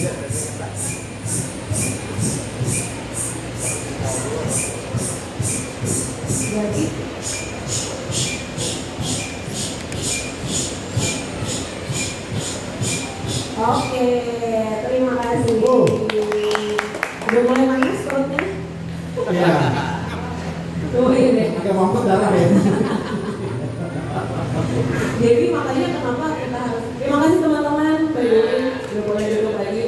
Jadi oke, terima kasih. Udah mulai manis perutnya? Iya. Tuh ini. Agak mampet darah ya. Jadi makanya kenapa kita harus. Terima kasih teman-teman. By the way, udah boleh duduk lagi.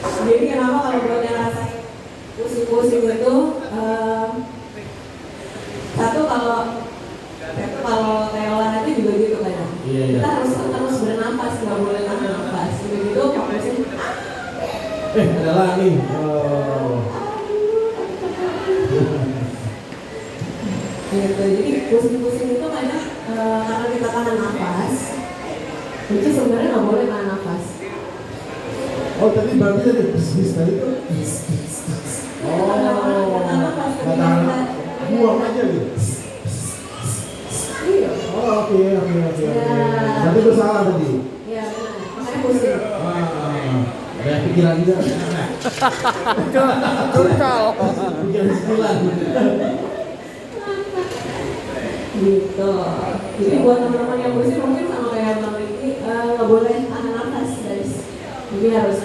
Jadi kenapa kalau buat yang rasain pusing-pusing itu, satu kalau Teola nanti juga gitu kan. Iya. Kita harus terus bernafas, nggak boleh tahan nafas. Begitu fokusnya. Ada lagi. Gitu. Jadi pusing-pusing itu kadang karena kita tahan nafas. Itu sebenarnya nggak boleh tahan nafas. Oh, tadi berarti tadi bis tadi tuh. Oh, nggak tahan. Buang aja gitu. Iya. Oh, oke. Berarti bersalah tadi. Iya benar. Makanya pusing. Ada pikiran juga. Curcol. Pikiran sekilan. Gitu. Jadi buat teman-teman yang pusing mungkin sama kayak Bang Riki nggak boleh tahan nafas guys. Jadi harus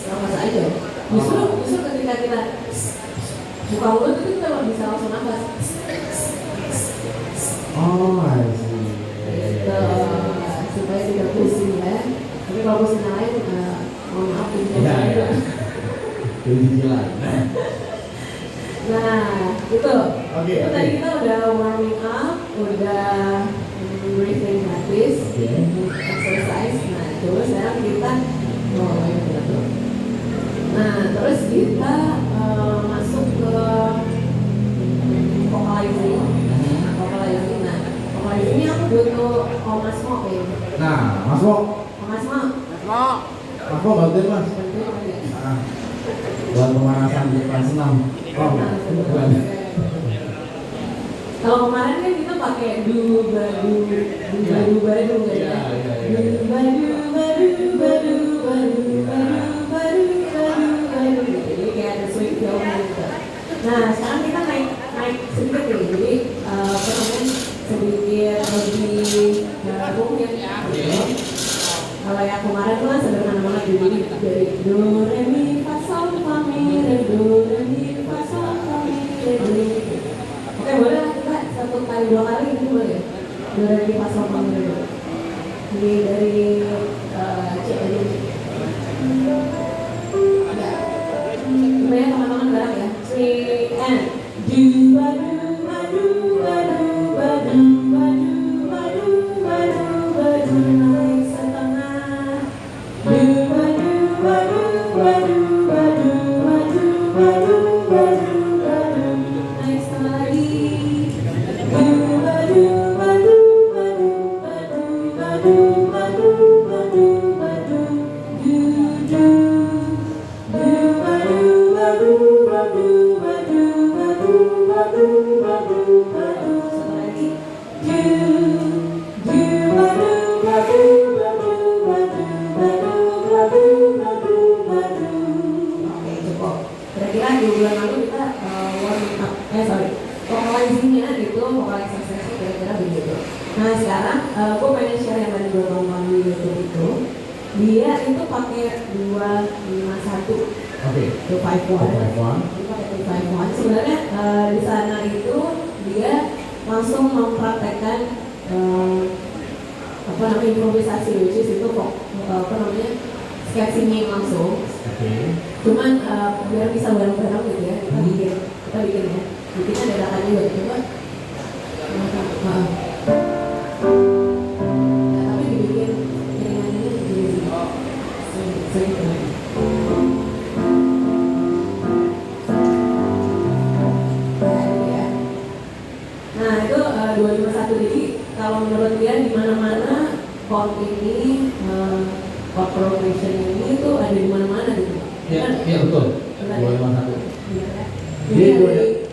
nafas aja. Justru ketika kita buka mulut itu kita bisa langsung nafas. Oh, I see. Gitu. Supaya tidak pusing ya. Tapi kalau pusing yang lain mohon maaf Iya. Jadi jalan. Nah, itu. Oke. Tadi kita udah warming up, udah breathing practice, exercise. Nah, coba sekarang kita terus kita masuk ke vocalizing. Nah, vocalizing ini aku butuh Mas Mo ya. Nah, Mas Mo. Mas Mo. Mas Mo bantuin Mas. Buat pemanasan di kelas 6. Oh, bukan. Kalau kemarin kan kita pakai du badu gitu ya. Jadi kayak ada sweet jauh gitu. Nah sekarang kita naik sedikit nih. Jadi sedikit lebih mungkin ya. Kalau yang kemarin tuh kan sederhana banget. Jadi dari do re mi fa sol fa mi re do re mi fa sol fa mi re do. Oke boleh kita satu kali dua kali gitu boleh ya? Do re mi fa sol fa mi re do. Ini dari cek aja. Supaya teman-teman bareng ya. 3 and do badu badu badu badu badu badu badu badu naik setengah. Do badu badu badu badu badu badu badu badu naik setengah lagi. Do badu badu badu badu badu badu badu badu do do. Kira-kira di bulan lalu kita warming up, vocalizingnya itu vocalizasinya kira-kira begitu. Nah sekarang gue pengen share yang tadi gue ngomong di YouTube itu. Dia itu pakai 251. Oke. 251. Dia pakai 251. Sebenarnya di sana itu dia langsung mempraktekkan improvisasi, which is itu sketching langsung. Cuman biar bisa bareng-bareng gitu ya, kita bikin ya. Bikinnya dadakan juga, coba. Tapi dibikin jaringannya begini. Sering. Nah itu 251. Jadi kalau menurut dia di mana-mana chord ini, chord progression ini tuh ada di mana-mana gitu. Iya betul. 251. Iya. Jadi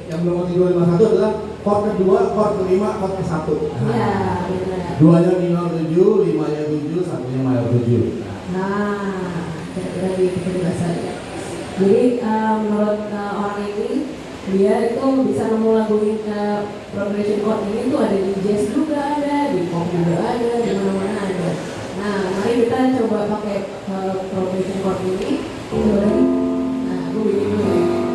yang belum ngerti 251 adalah chord kedua, chord kelima, chord ke-1. Iya, benar. 2-nya minor 7, 5-nya 7, 1-nya mayor 7. Nah, kira-kira gitu bahasanya. Jadi menurut orang ini, dia itu bisa nemu lagu progression chord ini tuh ada di jazz juga ada, di pop juga ada, di mana-mana ada. Nah, mari kita coba pakai progression chord ini. Coba lagi. Nah, aku bikin dulu ya.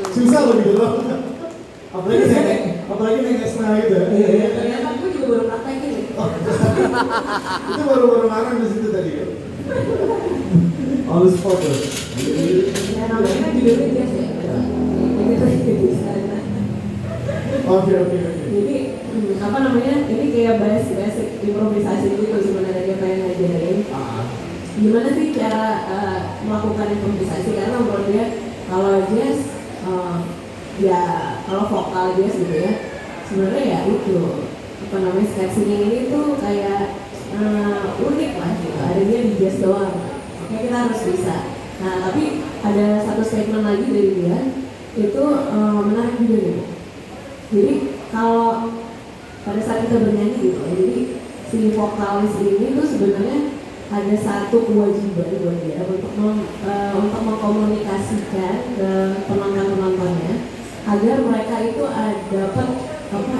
Susah loh gitu loh. Apalagi naik setengah gitu ya. Ternyata aku juga baru praktekin nih. Itu baru-baru ngarang di situ tadi kan. On the spot tuh. Ya namanya kan juga jazz ya. Oke. Jadi apa namanya? Ini kayak basic improvisasi gitu sebenarnya dia pengen ngajarin. Gimana sih cara melakukan improvisasi? Karena menurut dia kalau jazz ya kalau vokal jazz gitu ya sebenarnya ya itu apa namanya sketching ini tuh kayak unik lah gitu. Adanya di jazz doang. Oke, kita harus bisa. Nah tapi ada satu statement lagi dari dia itu menarik juga gitu. Jadi kalau pada saat kita bernyanyi gitu ya, jadi si vokalis ini tuh sebenarnya ada satu kewajiban buat dia untuk mengkomunikasikan ke penonton-penontonnya agar mereka itu dapat apa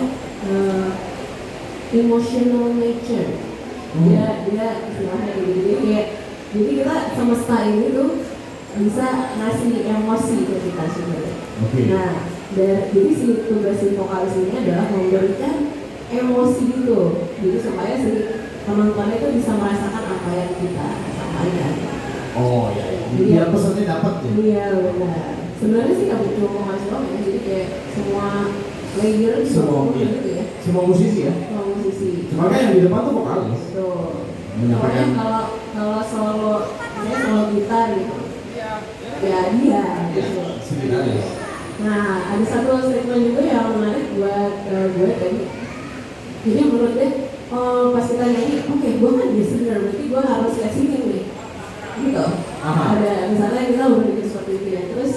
emotional nature. Dia istilahnya gitu. Jadi kita semesta ini tuh bisa ngasih emosi ke kita sebenarnya. Nah, jadi tugas si vokalis ini adalah memberikan emosi gitu. Jadi supaya si penonton itu bisa merasakan apa yang kita sampaikan. Oh iya. Biar pesannya dapat ya. Iya benar. Sebenarnya sih nggak cuma vokalis doang ya. Jadi kayak semua layer semua gitu ya. Semua musisi ya. Semua musisi. Cuma kan yang di depan tuh vokalis. Tuh. Menyampaikan. Kalau solo gitar gitu. Ya dia gitu. Nah, ada satu statement juga yang menarik buat gue tadi. Jadi menurut dia, pas kita nyanyi, oke, gue kan listener, berarti gue harus kayak sini nih. Gitu. Ada misalnya kita udah bikin seperti itu ya. Terus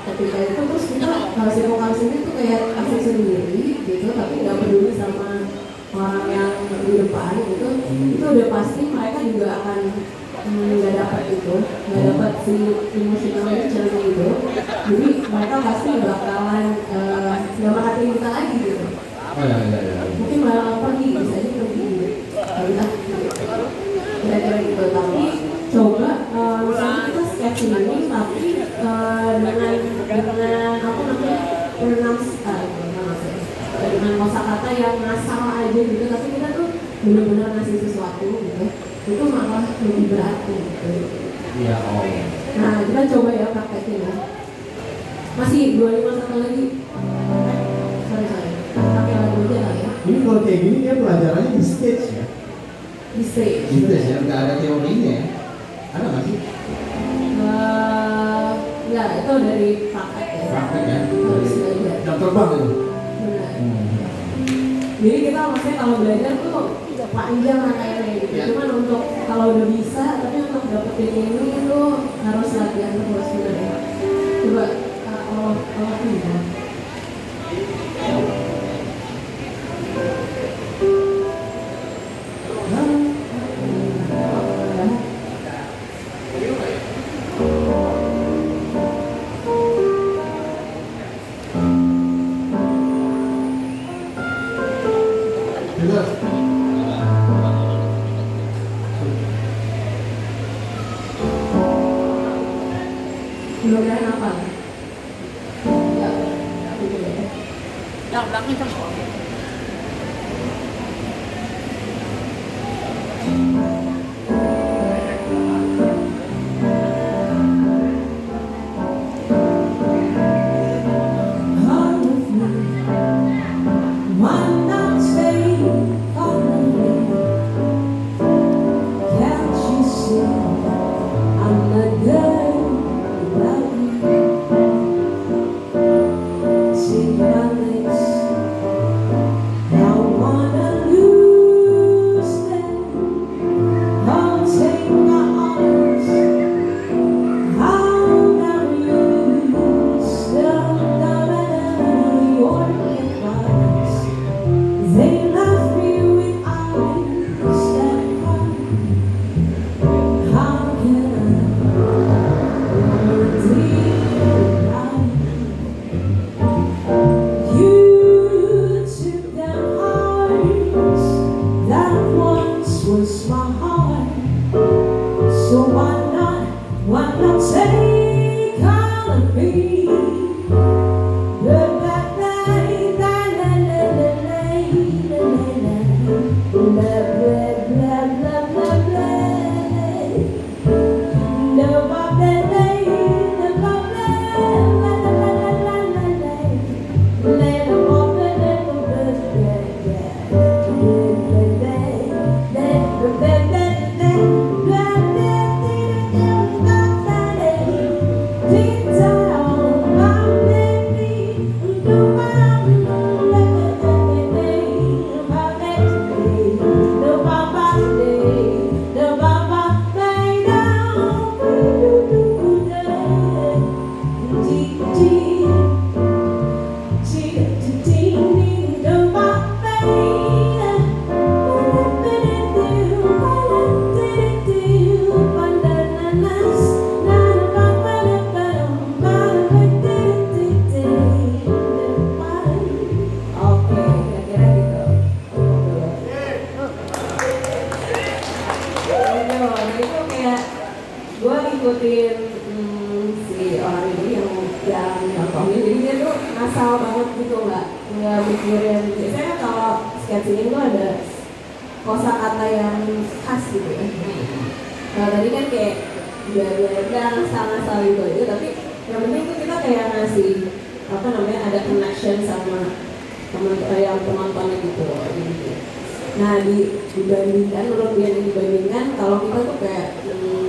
ketika itu terus kita si vokalis ini tuh kayak asik sendiri gitu, tapi nggak peduli sama orang yang di depan gitu. Itu udah pasti mereka juga akan nggak dapat itu, nggak dapat si emosionalnya cerita itu. Jadi mereka pasti bakalan nggak merhatiin kita lagi gitu. Mungkin malah pergi, bisa aja pergi gitu. Kira-kira gitu. Tapi coba misalnya kita sketching ini tapi dengan apa namanya dengan kosakata yang ngasal aja gitu. Tapi kita tuh benar-benar ngasih sesuatu gitu. Itu malah lebih berat gitu. Iya, Nah, kita coba ya praktekin ya. Masih 25 satu lagi. Sorry. Pakai lagu aja lah ya. Ini kalau kayak gini dia pelajarannya di stage ya. Di stage. Di stage ya, nggak ada teorinya ya. Ada nggak sih? Enggak, itu dari praktek Praktik ya. Harus belajar. Jam terbang itu. Benar. Jadi kita maksudnya kalau belajar tuh panjang rangkaiannya gitu. Ya. Cuman untuk kalau udah bisa, tapi untuk dapetin ini itu harus latihan terus sebenarnya. Coba Allah bisa. Mudah-mudahan apa? Ya, gitu ya. Yang belakang itu. They left me with eyes that cry. How can I deny? You took that heart that once was my heart. So why not take all of me? Gue ngikutin si orang ini yang nyontohin, jadi dia tuh asal banget gitu, nggak mikirin. Biasanya kalau sketching tuh ada kosakata yang khas gitu ya. Kalau tadi kan kayak bla asal gitu aja, tapi yang penting tuh kita kayak ngasih ada connection sama yang penontonnya gitu. Nah dibandingkan, menurut dia dibandingkan kalau kita tuh kayak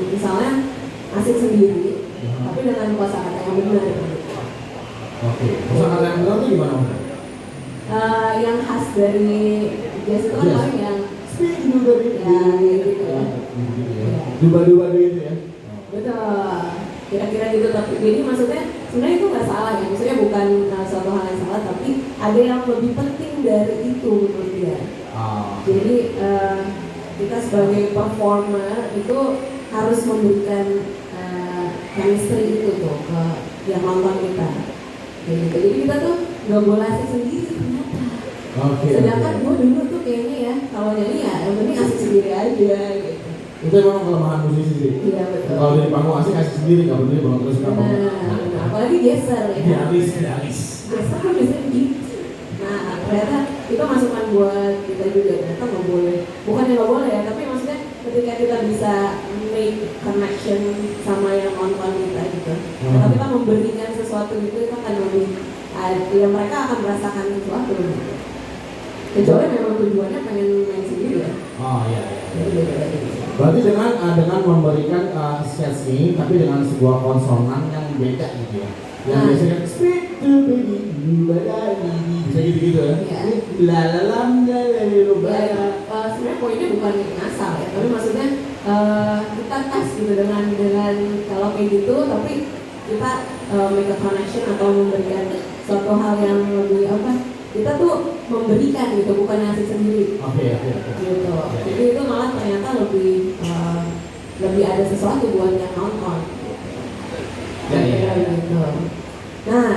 misalnya asik sendiri, tapi dengan kosakata yang benar. Oke. Kosakata yang benar tuh gimana? Yang khas dari jazz itu kan paling yang speak juga gitu ya. Duba-duba itu ya. Betul. Kira-kira gitu, tapi jadi maksudnya sebenarnya itu nggak salah ya, maksudnya bukan suatu hal yang salah, tapi ada yang lebih penting dari itu menurut dia. Jadi kita sebagai performer itu harus memberikan chemistry itu tuh ke yang nonton kita. Kayak gitu. Jadi kita tuh nggak boleh asik sendiri ternyata. Sedangkan gue dulu tuh kayaknya ya kalau nyanyi ya yang penting asik sendiri aja gitu. Itu memang kelemahan musisi sih. Iya betul. Kalau dari panggung asik sendiri, nggak bener banget terus kamu. Nah, apalagi geser ya. Idealis. Geser kan biasanya gitu. Nah ternyata itu masukan buat kita juga, ternyata nggak boleh. Bukannya nggak boleh ya, tapi maksudnya ketika kita bisa make connection sama yang nonton kita gitu. Kalau kita memberikan sesuatu itu akan lebih, ya mereka akan merasakan sesuatu gitu. Kecuali memang tujuannya pengen main sendiri ya. Oh iya. Jadi Berarti dengan memberikan sketch ini, tapi dengan sebuah konsonan yang beda gitu ya. Yang biasanya kan speak to baby, bisa gitu-gitu ya. Iya. La la lam la la la. Ya, sebenarnya poinnya bukan ngasal ya, tapi maksudnya kita tes gitu dengan kalau kayak gitu, tapi kita make a connection atau memberikan suatu hal yang lebih apa? Kita tuh memberikan gitu, bukan ngasih sendiri. Oke. Gitu. Jadi itu malah ternyata lebih ada sesuatu buat yang nonton. Ya. Gitu. Nah,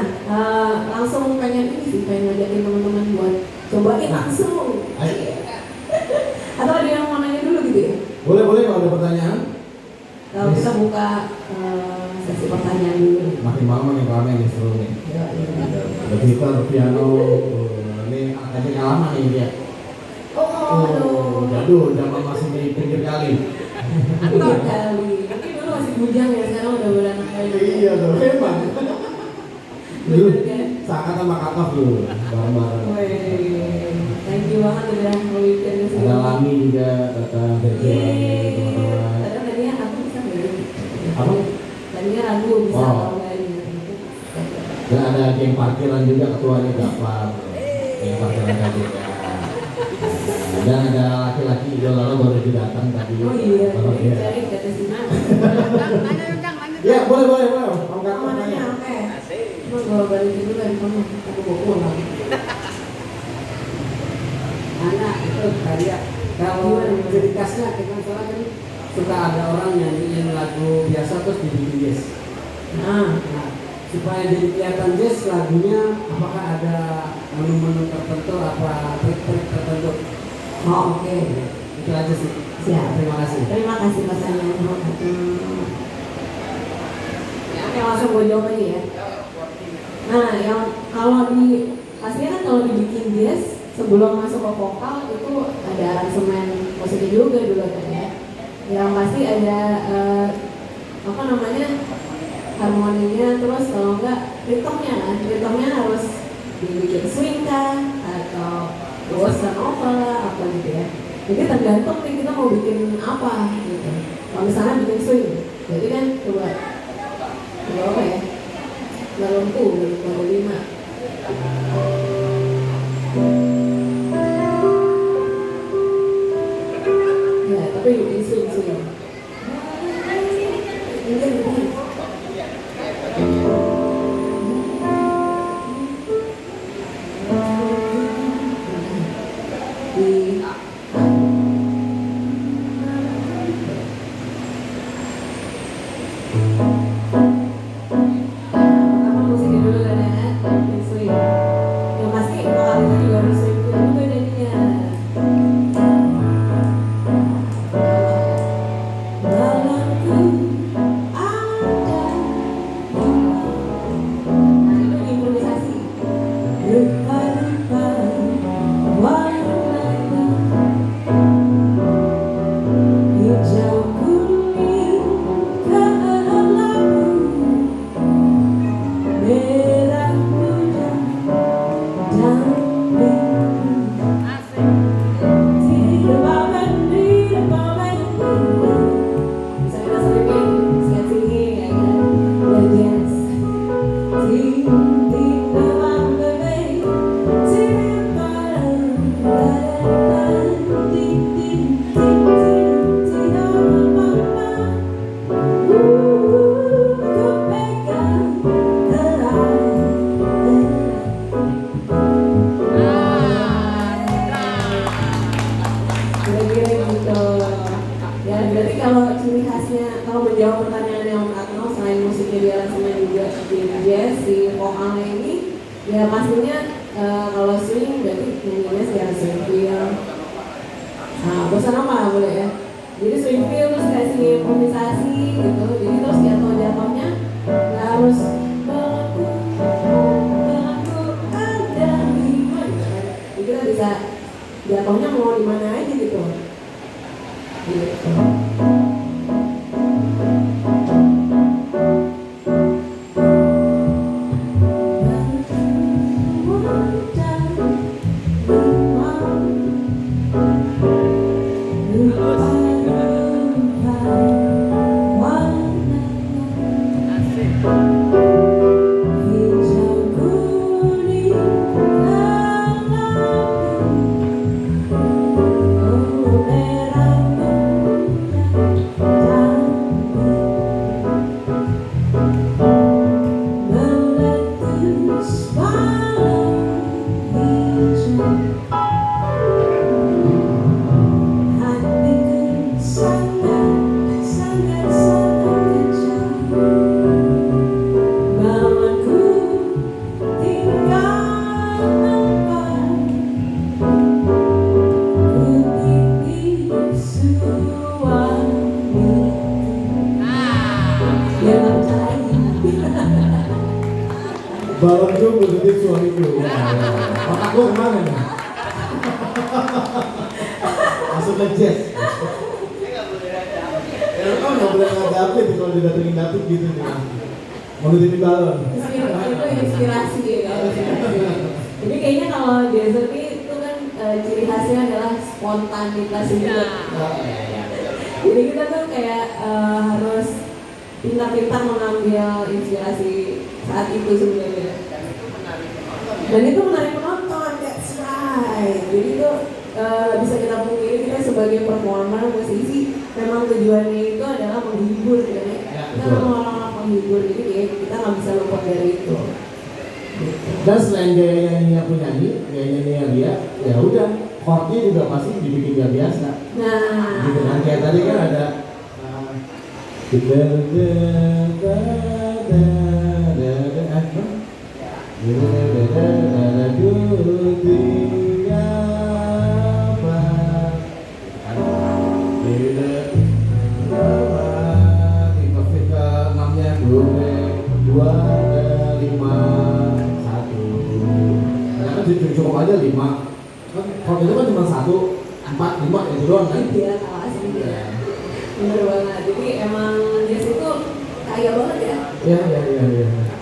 langsung pengen ngajakin teman-teman buat cobain langsung. Ayo. Atau ada yang mau nanya dulu gitu ya? Boleh kalau ada pertanyaan. Kalau kita buka sesi pertanyaan dulu. Makin malam makin ramai nih seru nih. Ya. Ada gitar, piano, ini angkatnya lama nih dia. Oh, jadul, zaman masih di pinggir kali. Pinggir kali. Mungkin dulu masih bujang ya, sekarang udah beranak lagi. Iya tuh, hebat. Dulu seangkatan sama kakak dulu, bareng-bareng. Wih, thank you banget udah mau bikin di sini. Ada Lami juga datang dari teman-teman. Padahal tadinya aku bisa nggak? Apa? Tadinya ragu bisa Oh. atau enggak gitu. Dan ada geng parkiran juga, ketuanya Gafar. Geng parkiran kan juga. Dan ada laki-laki idola lo baru juga datang tadi. Oh iya, Oh, jadi iya. cari ke atas sini. Ya boleh. Angkat Kamu nanya pertanyaan. apa ya? Mau gue balikin dulu dari mana? Aku bawa pulang. Anak itu kayak kalau jadi khasnya kita sekarang kan suka ada orang nyanyiin lagu biasa terus dibikin jazz. Nah, Nah, supaya jadi kelihatan jazz lagunya apakah ada menu-menu tertentu apa trik-trik tertentu? oh oke. Itu aja sih. Siap. Terima kasih. Terima kasih pertanyaannya. Oke, langsung gue jawab aja ya. Nah, yang kalau pastinya kan kalau dibikin jazz sebelum masuk ke vokal itu ada aransemen musiknya juga dulu kan ya. Yang pasti ada apa namanya harmoninya, terus kalau enggak ritmenya kan, ritmenya harus dibikin swing kan atau bossa nova lah apa gitu ya. Jadi tergantung nih kita mau bikin apa gitu. Kalau misalnya bikin swing, jadi kan coba apa ya? Lempu, baru 5. Ya, tapi bikin swing. Ini. Pertama musiknya dulu kan ya, bikin swing. Yang pasti vokalnya juga harus swing juga jadinya. Dalamku ada. Nah itu improvisasi. Rupa-rupa warna hijau kuning keelabu merah muda dan biru. Bisa kita selipping, singing ya kan, dan jazz. Kira-kira gitu. Ya berarti kalau ciri khasnya, kalau menjawab pertanyaan yang Kak Nol, selain musiknya di aransemen juga di jazz, di vokalnya ini ya pastinya kalau swing berarti nyanyinya sih harus swing feel. Nah, bossa nova boleh ya. Jadi swing feel terus kasih improvisasi gitu. Jadi terus jatuh-jatuhnya nggak harus belakku ada di mana. Jadi kita bisa jatuhnya mau di mana aja gitu. Gitu. positif suamiku. Otak gue kemana nih? Masuk ke jazz. Oh nggak boleh ngadapin kalau didatengin David gitu nih. Mau nutupin balon. Itu inspirasi ya. Jadi kayaknya kalau desert itu kan ciri khasnya adalah spontanitas hidup. Jadi kita tuh kayak harus pintar-pintar mengambil inspirasi saat itu sebenarnya. Dan itu menarik penonton, that's right. Jadi itu bisa kita pungkiri kita sebagai performer, musisi memang tujuannya itu adalah menghibur kan ya. Kita memang orang menghibur, jadi kita nggak bisa luput dari itu. Dan selain gaya nyanyinya penyanyi, gaya nyanyinya dia, ya udah, chordnya juga pasti dibikin gak biasa. Nah, Gitu kan, kayak tadi kan ada cukup aja 5. Kalau itu kan cuma 1, 4, 5 itu doang kan? dia kalah sendiri ya. Bener banget. Jadi emang jazz itu kaya banget ya. Iya.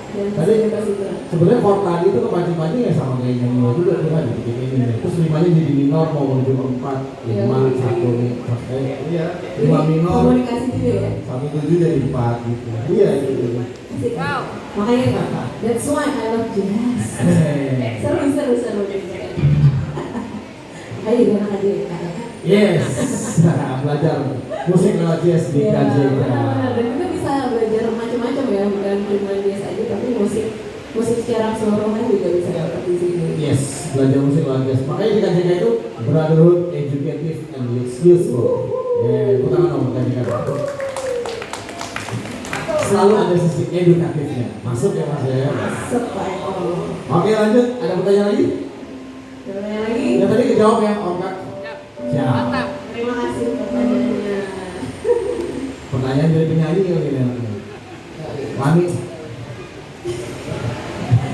Dan Tadi bebas itu. sebenarnya chord tadi itu kepancing-pancing ya sama kayak nyanyi juga tuh kan dikit ini. Terus 5-nya jadi minor mau menuju ke 4, 5, 1 nih. Iya. 5 minor. Komunikasi juga ya. 1/7 jadi 4 gitu. Iya gitu. Asik. Makanya that's why I love jazz. Seru. Ayo gimana aja ya. Yes. Belajar musik lewat jazz di Ya, KJK. benar-benar. Dan kita bisa belajar macam-macam ya, bukan cuma jazz aja, tapi musik secara keseluruhan juga bisa dapat di sini. Yes, belajar musik lewat jazz. Makanya di KJK itu Brotherhood Educative and Useful. Kita kan ngomong KJK. Selalu ada sisi edukatifnya. Masuk ya Mas ya. Oke lanjut, ada pertanyaan lagi? Pertanyaan lagi? Ya tadi kejawab ya Om Kak. Siap. Terima kasih pertanyaannya. Pertanyaan dari penyanyi ya gini. Wani.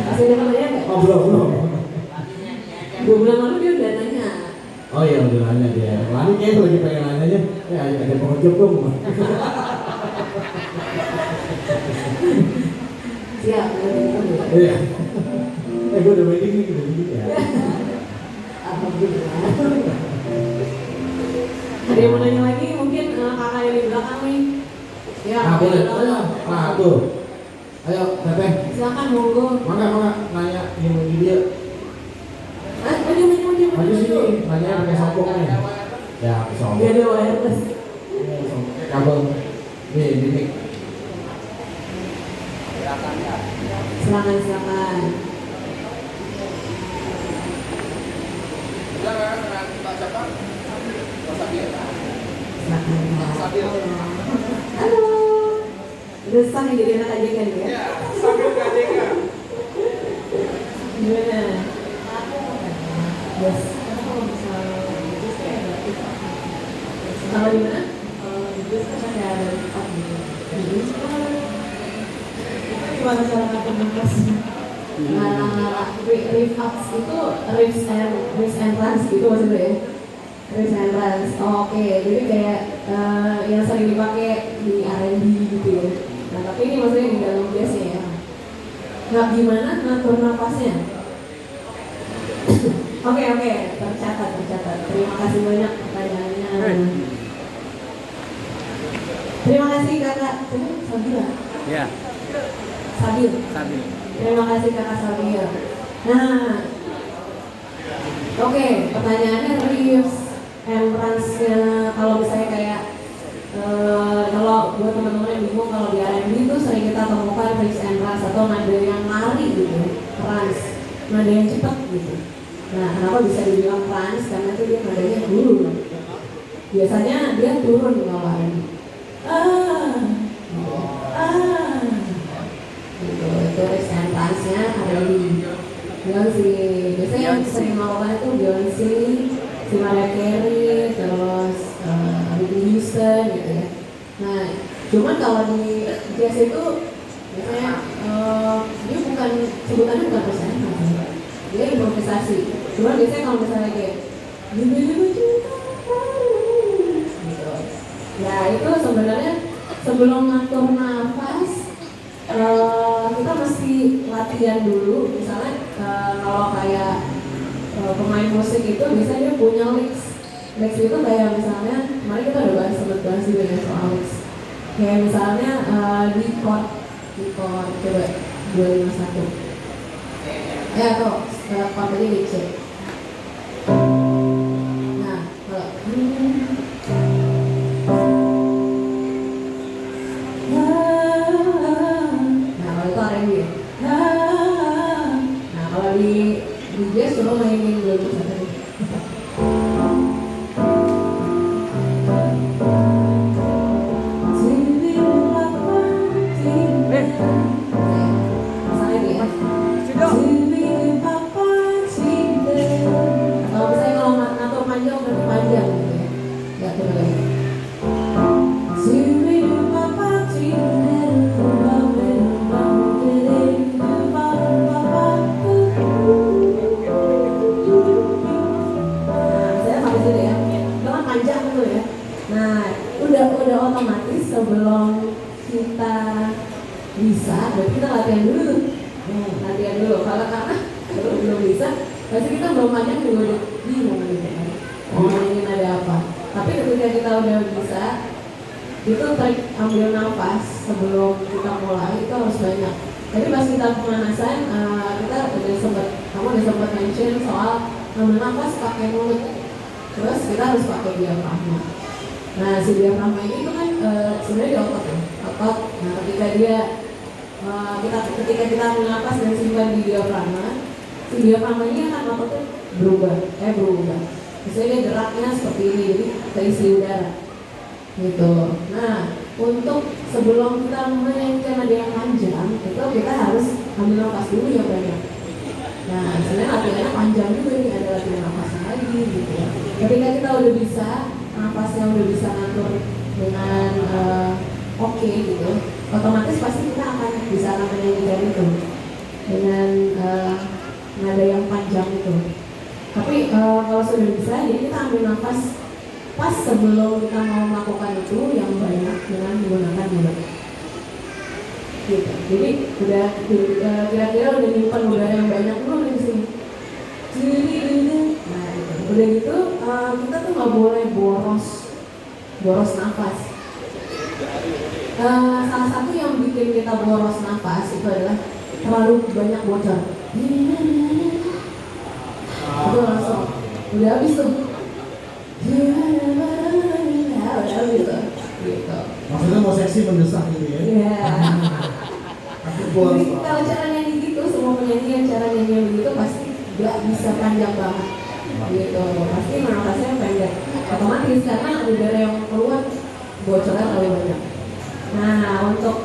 Masih ada pertanyaan nggak? Oh belum. 2 bulan lalu dia udah nanya. Oh iya udah nanya dia. Wani kayaknya lagi pengen nanya. Ya ada pengecup dong. Siap, Iya. Gue udah waiting nih, ya. alhamdulillah. Ada yang mau nanya lagi? Mungkin kakak yang di belakang nih. Ya, Nah boleh. Nah tuh. Ayo Teteh. silakan monggo. Mana nanya ini dia. Maju sini. Nanya pakai sopong nih. Ya pakai sopong. Dia ada wireless. Kabel. Nih mic. Silakan. Halo. Udah sah nih jadi anak KJK nih ya? Sambil KJK. Gimana? Yes. Kalau di mana? Gimana cara ngatur nafasnya? Riff ups itu riffs and runs gitu maksudnya ya? Riffs and runs. Oh, oke. Jadi kayak yang sering dipakai di R&B gitu ya. Nah tapi ini maksudnya di dalam jazznya ya. Nah gimana ngatur nafasnya? Oke, tercatat. Terima kasih banyak pertanyaannya. Terima kasih kakak. Sabila. Ya, Sabil. Sabil. Terima kasih kakak Sabil. Nah, oke, pertanyaannya riffs and runs-nya kalau misalnya kayak kalau buat teman-teman yang bingung kalau di R&B itu sering kita temukan riffs and runs atau nada yang lari gitu, runs, nada yang cepat gitu. Nah, kenapa bisa dibilang runs? Karena itu dia nadanya turun. Biasanya dia turun kalau R&B. Gitu, itu riffs and runs-nya ada di Beyonce. Biasanya yang sering melakukan itu Beyonce, si Mariah Carey, terus Whitney Houston gitu ya. Nah, cuman kalau di jazz itu Biasanya dia bukan sebutannya bukan persaingan, dia improvisasi. Cuma biasanya kalau misalnya kayak gitu. Ya itu sebenarnya sebelum ngatur nafas kita mesti latihan dulu. Misalnya kalau kayak pemain musik itu biasanya dia punya licks. Licks itu kayak misalnya kemarin kita udah sempat bahas juga ya soal licks. Kayak misalnya di chord coba 251. Ya tuh chord tadi di C. Nah kalau itu R&B ya. Nah kalau di jazz coba mainin 251. Sebelum kita bisa, berarti kita latihan dulu. Karena belum bisa, pasti kita belum panjang juga udah bingung gitu kan. Ngomongin ada apa. Tapi ketika kita udah bisa, itu trik ambil nafas sebelum kita mulai itu harus banyak. Jadi pas kita pemanasan, kamu udah sempat mention soal ambil nafas pakai mulut. Terus kita harus pakai diafragma. Nah, si diafragma ini itu kan sebenarnya di otot ya. Otot. Nah, ketika kita menafas dan simpan di diafragma, si diafragma ini akan ototnya berubah. Misalnya dia geraknya seperti ini, jadi terisi udara. Gitu. Nah, untuk sebelum kita menyanyikan nada yang panjang, itu kita harus ambil nafas dulu yang banyak. Nah, sebenarnya latihannya panjang juga nih, ada latihan nafasnya lagi gitu ya. Ketika kita udah bisa nafasnya udah bisa ngatur dengan oke gitu, otomatis pasti kita akan bisa menyanyikan itu dengan nada yang panjang itu. Tapi kalau sudah bisa, jadi kita ambil nafas pas sebelum kita mau melakukan itu yang banyak dengan menggunakan mulut. Gitu. Jadi udah kira-kira udah nyimpan udara yang banyak dulu di sini. Nah, gitu. Udah gitu kita tuh nggak boleh boros nafas. Salah satu yang bikin kita boros nafas itu adalah terlalu banyak bocor. Itu langsung udah habis tuh. Udah habis tuh. Gitu. Maksudnya mau seksi mendesak gitu ya? Iya. Jadi kalau cara nyanyi gitu, semua penyanyi cara nyanyi begitu pasti gak bisa panjang banget. Gitu, pasti nafasnya pendek. Otomatis karena udara yang keluar bocornya terlalu banyak. Nah, untuk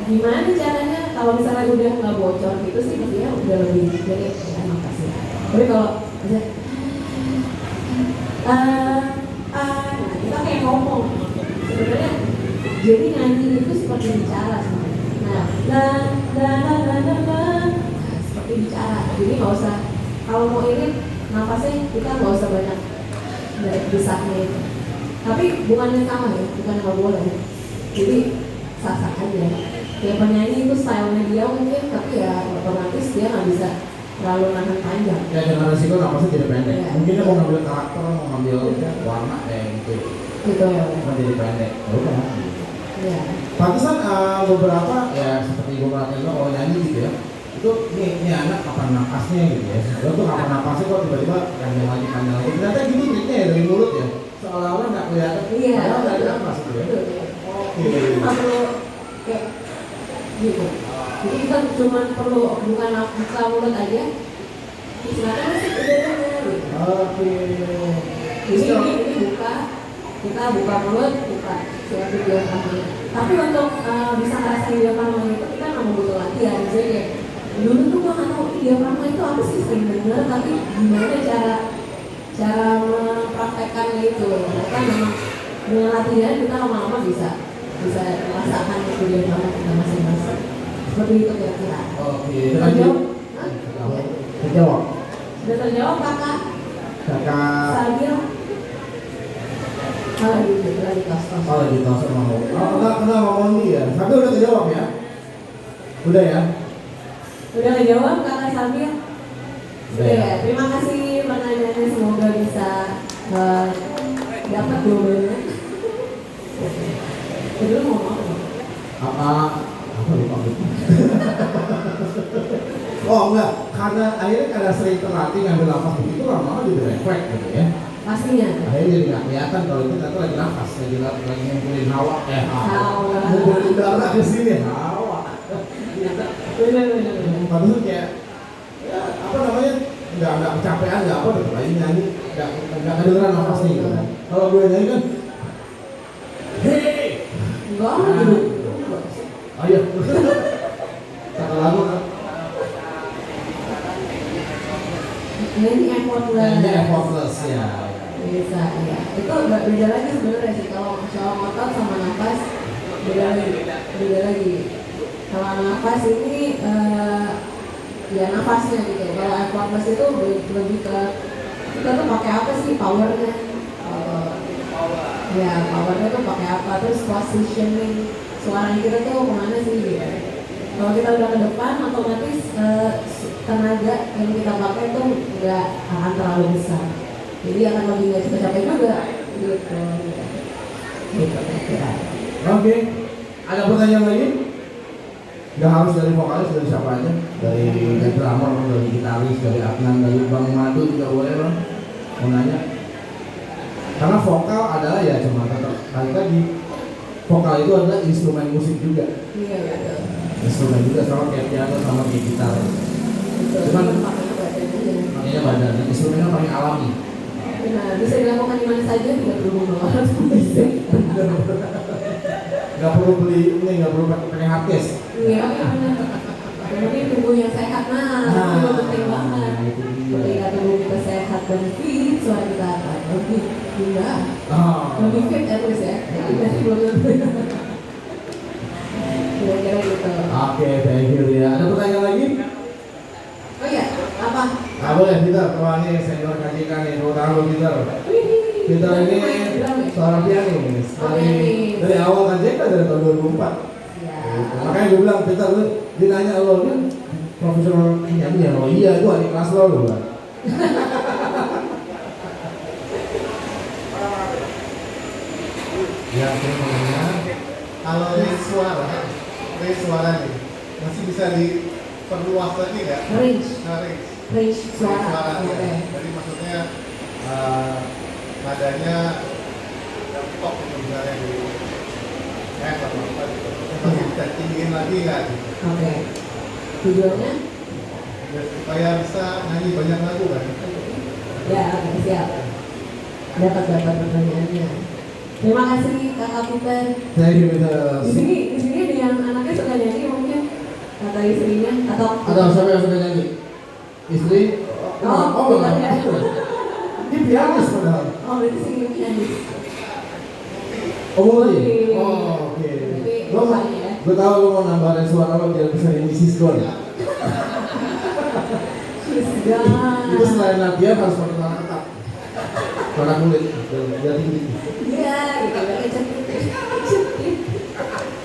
gimana caranya kalau misalnya udah nggak bocor gitu sih mestinya udah lebih jadi nafasnya. Tapi kalau nah kita kayak ngomong sebenarnya, jadi nyanyi itu seperti bicara sebenarnya. Nah, seperti bicara. Jadi nggak usah, kalau mau irit nafasnya kita nggak usah banyak dari besarnya itu. Tapi bukannya sama ya, bukan nggak boleh. Jadi sah-sah aja. Kayak penyanyi itu stylenya dia mungkin, tapi ya otomatis dia nggak bisa terlalu nahan panjang. Ya dengan resiko nafasnya tidak pendek. Ya. Mungkin dia mau ngambil karakter, mau ngambil warna gitu. Gitu ya. Mau jadi pendek. Udah. Iya. Pantesan beberapa ya seperti gue perhatiin lo kalau nyanyi gitu ya, itu ini anak kapan napasnya gitu ya. Lo tuh kapan napasnya kok tiba-tiba panjang lagi. Ternyata gitu triknya ya dari mulut ya. Seolah-olah nggak kelihatan. Iya. Padahal nggak ada napas gitu ya. Jadi kita nggak perlu kayak gitu. Jadi kita cuma perlu buka mulut aja. Silakan sih udah gitu. Oke. Jadi ini buka, kita buka mulut, buka suatu diafragma. Tapi untuk bisa ngerasain diafragma itu kita nggak mau butuh latihan. Jadi kayak dulu tuh gue nggak tahu diafragma itu apa sih, sering dengar tapi gimana cara mempraktekkannya itu. Mereka memang dengan latihan kita lama-lama bisa merasakan itu diafragma kita masing-masing. Seperti itu kira-kira. Oke, Terjawab? lanjut. Hah? Terjawab. Sudah terjawab kakak? Kakak. Sabil? Kalau di kos-kos. Oh, lagi tos mau. Oh, kenal ngomong nih ya. Tapi udah kejawab ya? Udah ya? Udah ngejawab kakak Sabil? Udah ya. Terima kasih pertanyaannya, semoga bisa dapat jawabannya. Dulu ngomong apa? Apa lupa. Oh enggak, karena sering terlatih ngambil nafas begitu lama-lama jadi refleks gitu ya. Pastinya. Akhirnya jadi nggak kelihatan kalau itu ternyata lagi nafas, lagi ngumpulin hawa, Hawa. ngumpulin udara di sini hawa. Bener. Padahal kayak ya, apa namanya nggak kecapean nggak apa tetap aja nyanyi nggak kedengeran nafasnya gitu kan. Kalau gue nyanyi kan, hey, Enggak gitu. ayo, satu lagu kan. Ini effortless. Ini effortless ya. Bisa, ya. Itu beda lagi sebenarnya sih, kalau otot sama nafas beda lagi. Kalau nafas ini ya nafasnya gitu. Kalau effortless itu lebih ke kita tuh pakai apa sih powernya? Ya powernya tuh pakai apa? Terus positioning suara kita tuh kemana sih gitu. Kalau kita udah ke depan, otomatis tenaga yang kita pakai tuh nggak akan terlalu besar. Jadi akan lebih nggak cepet capek juga gitu. Gitu kira-kira. Oke, ada pertanyaan lagi? Nggak harus dari vokalis, dari siapa aja, dari drummer, dari gitaris, dari Adnan, dari Bang Madu juga boleh bang. Mau nanya? Karena vokal adalah ya cuma tadi vokal itu adalah instrumen musik juga. Iya betul. Instrumen juga sama kayak piano sama kayak gitar. Cuman makanya badan instrumennya paling alami. Nah, bisa dilakukan di mana saja, tidak perlu membawa alat musik. Nggak perlu beli ini, nggak perlu pakai hardcase. Iya benar. Kemudian tubuh yang sehat, itu penting banget. Ketika tubuh kita sehat dan fit, suara kita akan lebih indah, lebih fit at least ya. Jadi belum tentu. Kira-kira gitu. Oke, thank you ya. Ada pertanyaan lagi? Oh iya, apa? Boleh kita, wah ini senior KJK nih, mau taruh kita. Kita ini seorang pianis dari awal KJK dari tahun 2004. Ya. Makanya gue bilang Peter, dia nanya lo kan profesional nyanyi ya, oh iya itu adik kelas lo kan. Ya, kalau range suara nih masih bisa diperluas lagi nggak? Range. Nah, range Suara. ya. Oke. Jadi maksudnya nadanya top gitu misalnya di F atau apa gitu. Masih bisa tinggiin lagi nggak? Gitu. Oke. Tujuannya? Ya, supaya bisa nyanyi banyak lagu kan? Ya, oke, siap. Dapat pertanyaannya. Terima kasih Kakak Peter. Thank you Peter. Di sini ada yang anaknya suka nyanyi mungkin, kata istrinya atau Siapa yang suka nyanyi? Istri? bukan ya. Ini pianis padahal. Oh, berarti singing pianis. Oh boleh? Boleh. Oh oke. Tapi Lo bapaknya ya. gue tahu lo mau nambahin suara lo biar bisa nyanyi Siskon. Itu selain latihan harus pakai tangan ketat. Tangan kulit, biar tinggi. Iya, gitu ya,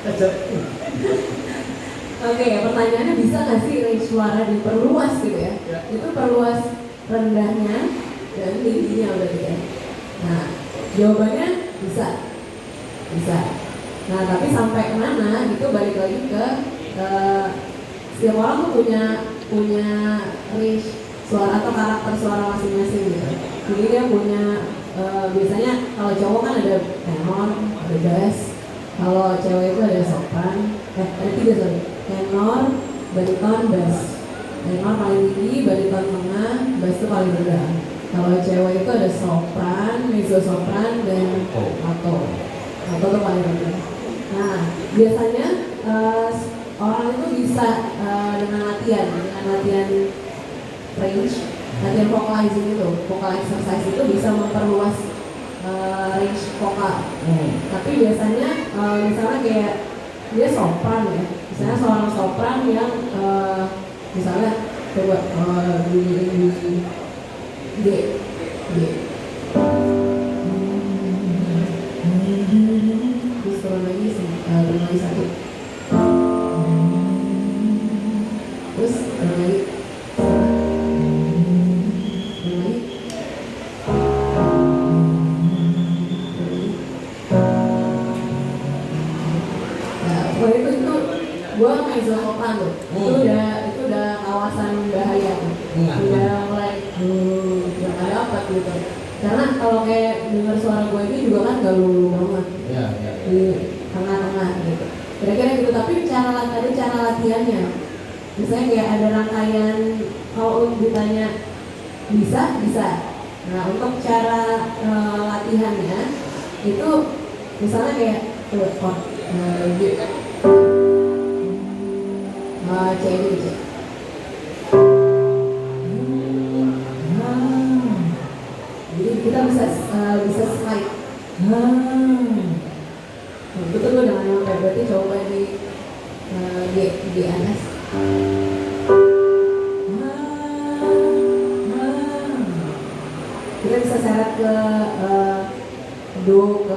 kecet. Oke, pertanyaannya bisa nggak sih range suara diperluas gitu ya? Itu perluas rendahnya dan tingginya berarti ya. Nah, jawabannya bisa. Nah, tapi sampai kemana itu balik lagi ke setiap orang tuh punya range suara atau karakter suara masing-masing gitu. Jadi dia punya biasanya kalau cowok kan ada tenor, ada bass. Kalau cewek itu ada sopran, ada 3 sorry, tenor, bariton, bass. Tenor paling tinggi, bariton tengah, bass itu paling rendah. Kalau cewek itu ada sopran, mezzo sopran, dan alto. Alto itu paling rendah. Nah, biasanya orang itu bisa dengan latihan range, latihan vocalizing itu, vocal exercise itu bisa memperluas range vokal. Tapi biasanya misalnya kayak dia sopran ya, Misalnya seorang sopran yang misalnya coba di G terus turun lagi satu terus turun lagi gue main Zilkopan tuh, itu udah kawasan bahaya tuh, udah mulai nggak dapat gitu. Karena kalau kayak dengar suara gue ini juga kan gak lulu banget, di tengah-tengah gitu. Kira-kira gitu. Tapi ada cara latihannya. Misalnya kayak ada rangkaian, kalau ditanya bisa. Nah untuk cara latihannya itu misalnya kayak C dulu C. Jadi kita bisa slide. Itu tuh dengan nyampe, berarti coba di G atas. Kita bisa seret ke do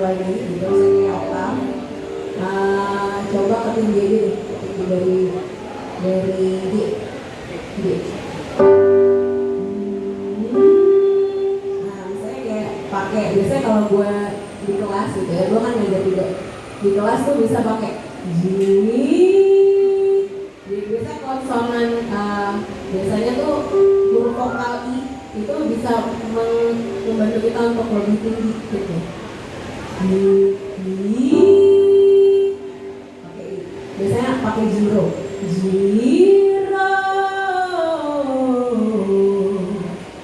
lagi, gitu misalnya oktav. Coba ketinggi aja deh, ketinggi dari G. Nah misalnya kayak pakai, biasanya kalau gue di kelas gitu ya, gue kan ngajar juga di kelas tuh bisa pakai G. Jadi biasanya konsonan biasanya tuh huruf vokal I itu bisa membantu kita untuk lebih tinggi gitu. Biasanya pakai zero. Jadi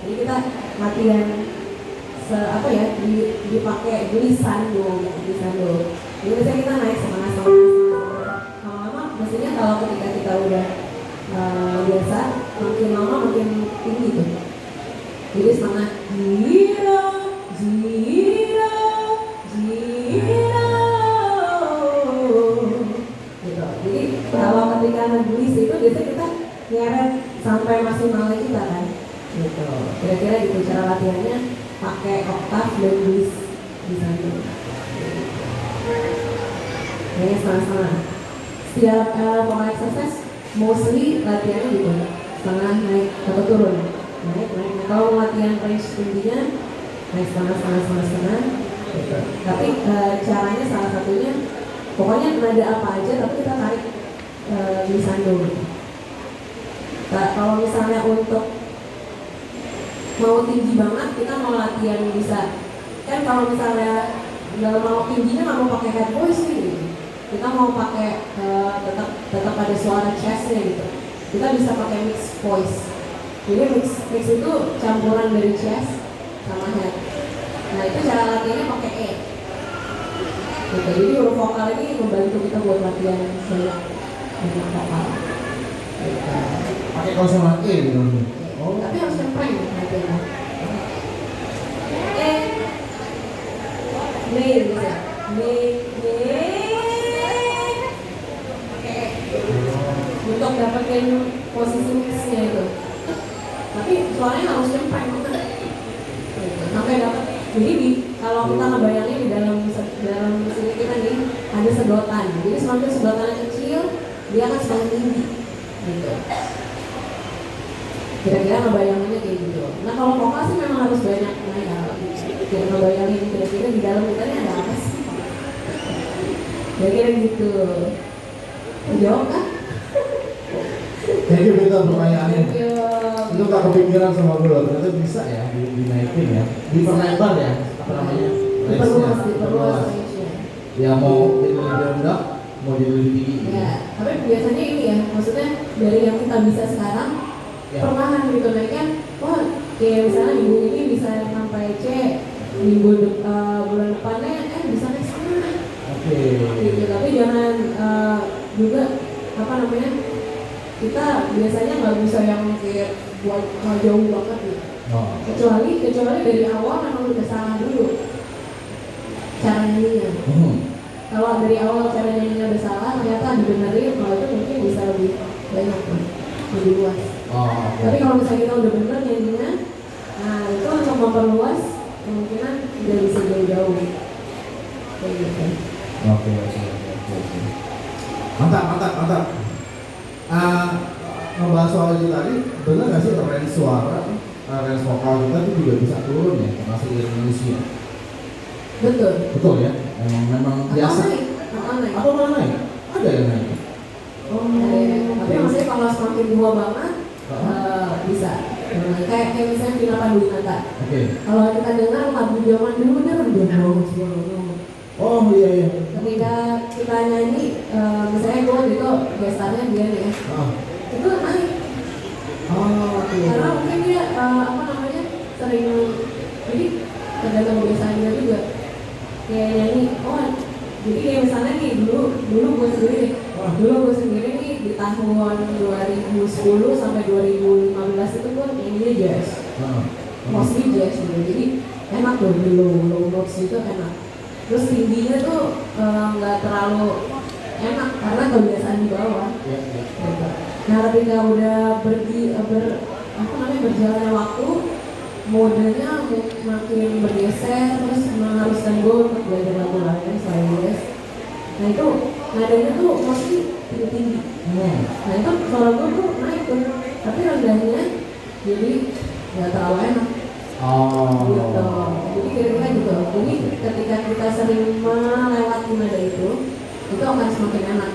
kita latihan dipakai lisan dulu. Jadi biasanya kita naik sama lama-lama. Maksudnya kalau ketika kita udah biasa, makin lama makin tinggi tuh. Jadi setengah zero. Jadi kalau ketika ngebuis itu biasanya kita nyeret sampai maksimalnya kita kan gitu. Kira-kira gitu cara latihannya, pakai oktav dan buis di sana. Ini setengah-setengah. Setiap vokal exercise mostly latihannya gitu, setengah naik atau turun, naik. Kalau latihan range tingginya naik setengah gitu. Tapi caranya salah satunya pokoknya nada apa aja tapi kita tarik lisan dulu. Kalau misalnya untuk mau tinggi banget kita mau latihan bisa kan, kalau misalnya dalam mau tingginya nggak mau pakai head voice nih, kita mau pakai tetap ada suara chestnya gitu, kita bisa pakai mix voice. Jadi mix itu campuran dari chest sama head. Nah itu cara latihannya pakai E gitu. Jadi huruf vokal ini membantu kita buat latihan banyak vokal gitu. Pakai konsonan E gitu. Oh. Tapi harus cempreng latihannya. E gitu ya. Pakai E untuk dapetin posisi mixnya itu. Tapi suaranya harus cempreng banget gitu. Sampai dapat. Jadi kalau kita ngebayangin di dalam sini kita nih ada sedotan. Jadi semakin sedotannya kecil, dia akan semakin tinggi. Gitu. Kira-kira ngebayanginnya kayak gitu. Nah kalau vokal sih memang harus banyak. Nah ya, kita ngebayangin kira-kira di dalam kita ini ada apa sih? Kira-kira gitu. Jawab kan? Thank you Beto pertanyaannya. Itu gak kepikiran sama gue loh, ternyata bisa ya dinaikin ya, diperlebar ya, apa namanya? Diperluas. Ya mau jadi lebih rendah, mau jadi lebih tinggi. Ya, tapi biasanya ini ya, maksudnya dari yang kita bisa sekarang perlahan gitu naiknya. Oh, kayak misalnya minggu ini bisa sampai C, minggu bulan depannya bisa naik setengah. Oke. Gitu, tapi jangan juga apa namanya? Kita biasanya nggak bisa yang kayak buat jauh banget gitu. Oh. Kecuali dari awal memang udah salah dulu cara nyanyinya. kalau dari awal cara nyanyinya udah salah ternyata dibenerin, kalau itu mungkin bisa lebih banyak kan, lebih luas. Oh, Tapi kalau misalnya kita udah bener nyanyinya, nah itu untuk memperluas kemungkinan udah bisa jauh-jauh kayak gitu. Oke. Mantap. Ngebahas soal itu tadi, benar nggak sih range suara, range vokal kita itu juga bisa turun ya, termasuk Indonesia. Betul. Ya, memang biasa. Atau naik. Atau malah naik? Ada yang naik. Tapi maksudnya kalau semakin tua banget bisa. Kayak misalnya Vina Panduwinata. Oke. Kalau kita dengar lagu zaman dulu dia rendah banget suaranya. Oh iya. Ketika kita nyanyi, misalnya gue gitu gestarnya dia nih ya, itu naik. Oke. Karena mungkin dia sering, jadi tergantung kebiasaan dia juga. Kayak nyanyi, jadi kayak misalnya nih dulu gue sendiri nih di tahun 2010 sampai 2015 itu gue nyanyinya jazz, mostly jazz gitu. Jadi enak tuh di low notes itu enak. Terus tingginya tuh nggak terlalu enak karena kebiasaan di bawah. Gitu. Nah ketika udah berjalannya waktu, modenya makin bergeser, terus mengharuskan gue untuk belajar lagu lain selain jazz. Nah itu nadanya tuh mesti tinggi. Nah itu suara gue tuh naik tuh, tapi rendahnya jadi nggak terlalu enak. Gitu. Jadi kira-kira gitu. Jadi ketika kita sering melewati nada itu akan semakin enak.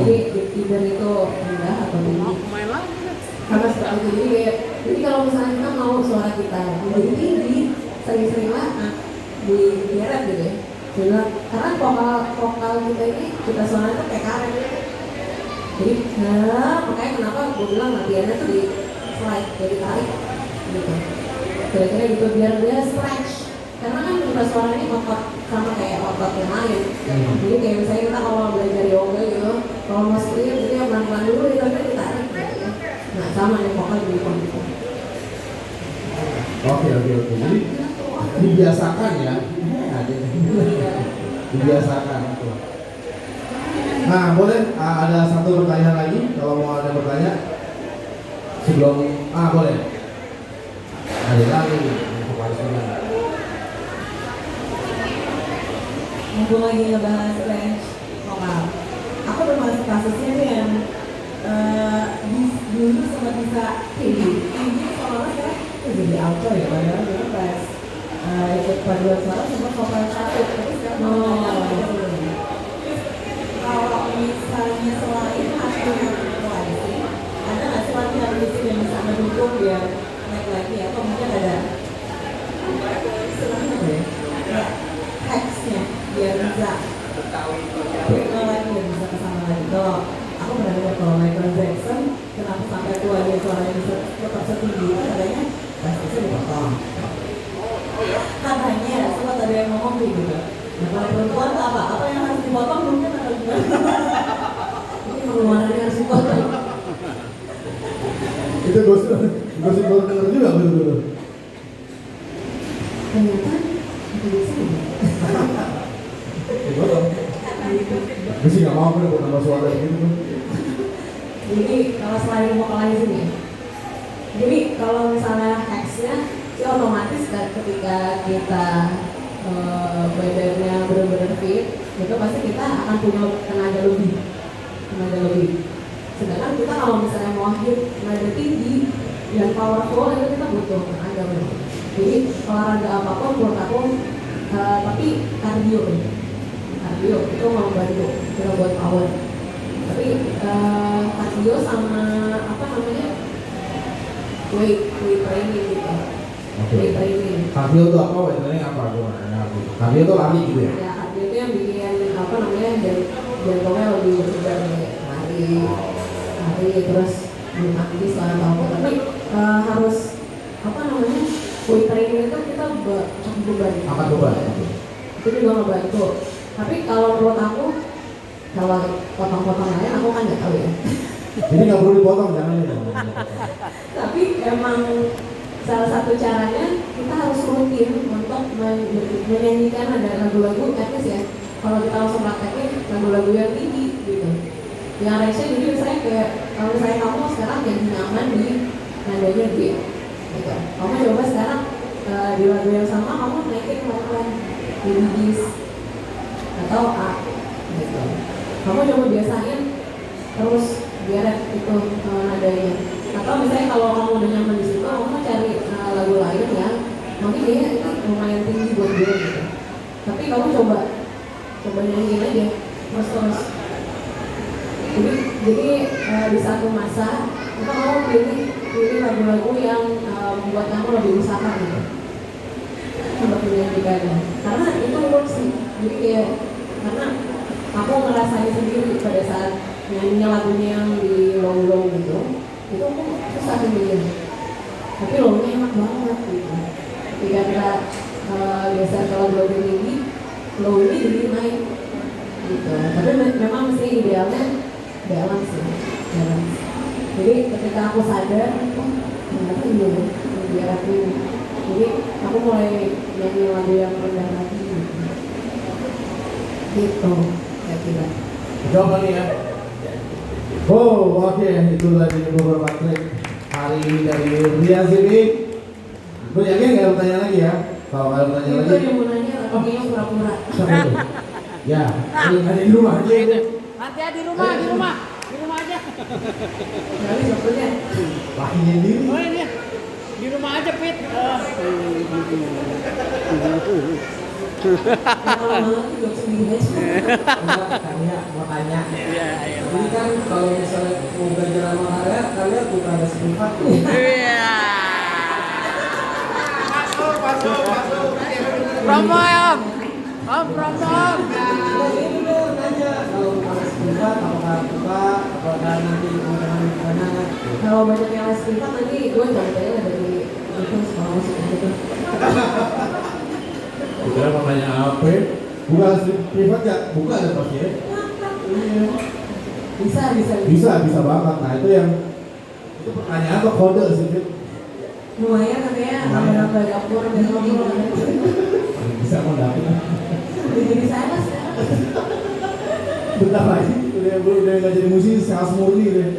Jadi either itu rendah atau tinggi. Karena seperti itu. Jadi kalau misalnya kita mau suara kita lebih tinggi, sering-seringlah digeret gitu ya. Karena vokal kita ini, kita suara itu kayak karet. Jadi makanya kenapa gue bilang latihannya tuh di slide, jadi tarik gitu. Kira-kira gitu biar dia stretch. Karena kan kita suara ini otot sama kayak otot yang lain. Jadi kayak misalnya kita kalau belajar yoga gitu, kalau mau clear jadi yang pelan-pelan dulu itu kan ditarik gitu ya. Nah sama yang vokal juga gitu. Oke. Jadi dibiasakan ya. Dibiasakan. Nah boleh ada satu pertanyaan lagi kalau mau ada bertanya sebelum boleh. Ada lagi Mumpung lagi ngebahas range vokal, aku termasuk kasusnya nih yang dulu sempat bisa tinggi soalnya sekarang jadi alto ya, padahal dulu pas ikut paduan suara sempat vokal satu, tapi sekarang kalau misalnya selain latihan voicing, ada nggak sih latihan musik yang bisa mendukung biar naik lagi atau mungkin ada istilahnya apa ya, hacksnya biar bisa lagi dan bisa kesana lagi. Kalau aku pernah dengar kalau Michael Jackson kenapa sampai tua dia suaranya bisa tetap setinggi itu katanya pasti dipotong. Katanya sempat ada yang ngomong gitu. Nah kalau perempuan apa yang harus dipotong mungkin atau gimana? Ini pengeluarannya harus dipotong. itu gosip baru dengar juga betul. Ternyata itu bisa ya. Gue sih nggak mau buat tambah suara gitu. Jadi kalau selain vocalizing ya, jadi kalau misalnya hacksnya sih otomatis ketika kita badannya benar-benar fit, itu pasti kita akan punya tenaga lebih. Sedangkan kita kalau misalnya mau hit nada tinggi dan powerful itu kita butuh tenaga lebih. Jadi olahraga apapun menurut aku, tapi kardio itu mau bantu kita buat power. Tapi kardio sama weight training gitu. Weight training. Kardio itu apa? Weight training apa? Kardio itu lari gitu ya? Ya kardio itu yang bikin jantungnya lebih berdebar kayak lari terus bulu tangkis lah atau apa. Tapi harus weight training itu kita Angkat beban. Itu juga ngebantu. Tapi kalau menurut aku, kalau potong-potong lain aku kan nggak tahu ya. Jadi nggak perlu dipotong, jangan ya. Tapi emang salah satu caranya kita harus rutin untuk menyanyikan ada lagu-lagu etnis ya. kalau kita langsung praktekin lagu-lagu yang tinggi gitu. Yang range-nya jadi misalnya kayak kalau misalnya kamu sekarang jadi nyaman di nadanya G gitu. Kamu coba sekarang di lagu yang sama kamu naikin pelan-pelan jadi Gis atau A gitu. Kamu coba biasain terus biar itu nadanya. Atau misalnya kalau kamu udah nyaman di situ, kamu cari lagu lain yang mungkin dia itu lumayan tinggi buat dia gitu. Tapi kamu coba nyanyiin aja terus. Jadi di satu masa itu kamu pilih lagu-lagu yang membuat kamu lebih usaha gitu untuk menyanyikannya. Karena itu works sih. Jadi kayak karena aku ngerasain sendiri pada saat nyanyinya lagunya yang di low gitu, itu aku susah sendiri. Tapi low-nya enak banget gitu. Ketika kita biasa kalau lagu tinggi, low ini jadi naik gitu. Tapi memang mesti idealnya balance ya, balance. Jadi ketika aku sadar, oh ternyata iya biar aku ini. Jadi aku mulai nyanyi lagu yang rendah lagi gitu kira-kira. Coba nih ya. Oh, oke, itu tadi beberapa trik hari ini dari Ria Zimi. Gue yakin nggak bertanya lagi ya. Kalau nggak bertanya Itu lagi, yang mau nanya lagunya pura-pura. siapa itu? Ya, ada di rumah aja itu. Nanti ya di rumah aja. Jadi sebetulnya Lakinya sendiri. Oh ini di rumah aja Pit. kalau malam juga sendiri aja. Makanya Iya. ini kan kalau misalnya mau belajar sama Arya, kalian bukan ada privat loh. Iya. Promo ya Om. Promo Om. Nah, ini bener nanya kalau les privat apakah buka, apakah nanti undangan di mana? Kalau banyak yang les privat nanti gue contohnya dari itu sekolah musik gitu. Kira pertanyaan apa? Buka privat ya? Buka ada pasti ya? Bisa banget. Nah itu pertanyaan atau kode sih? Fit? Lumayan katanya nambah dapur dan ngobrol. Bisa mau dapet. Jadi saya mas Bentar lagi udah nggak jadi musisi, sales murni deh.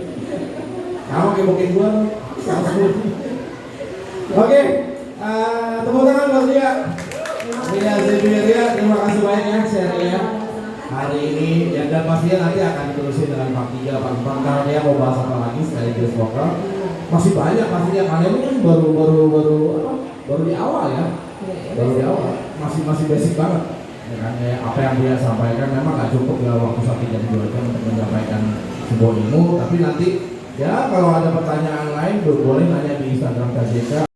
Kamu kayak mungkin gua sales murni. Oke, tepuk tangan buat Ria. Ria Zebiria, terima kasih banyak ya share-nya hari ini. Dan pastinya nanti akan diterusin dengan part 3, part 4 karena dia mau bahas apa lagi sekaligus vokal. Masih banyak pastinya, kalian ini kan baru di awal ya. Baru di awal, masih basic banget. Ya kan, apa yang dia sampaikan memang nggak cukup dalam waktu 1 jam 2 jam untuk menyampaikan sebuah ilmu. Tapi nanti ya kalau ada pertanyaan lain boleh nanya di Instagram KJK.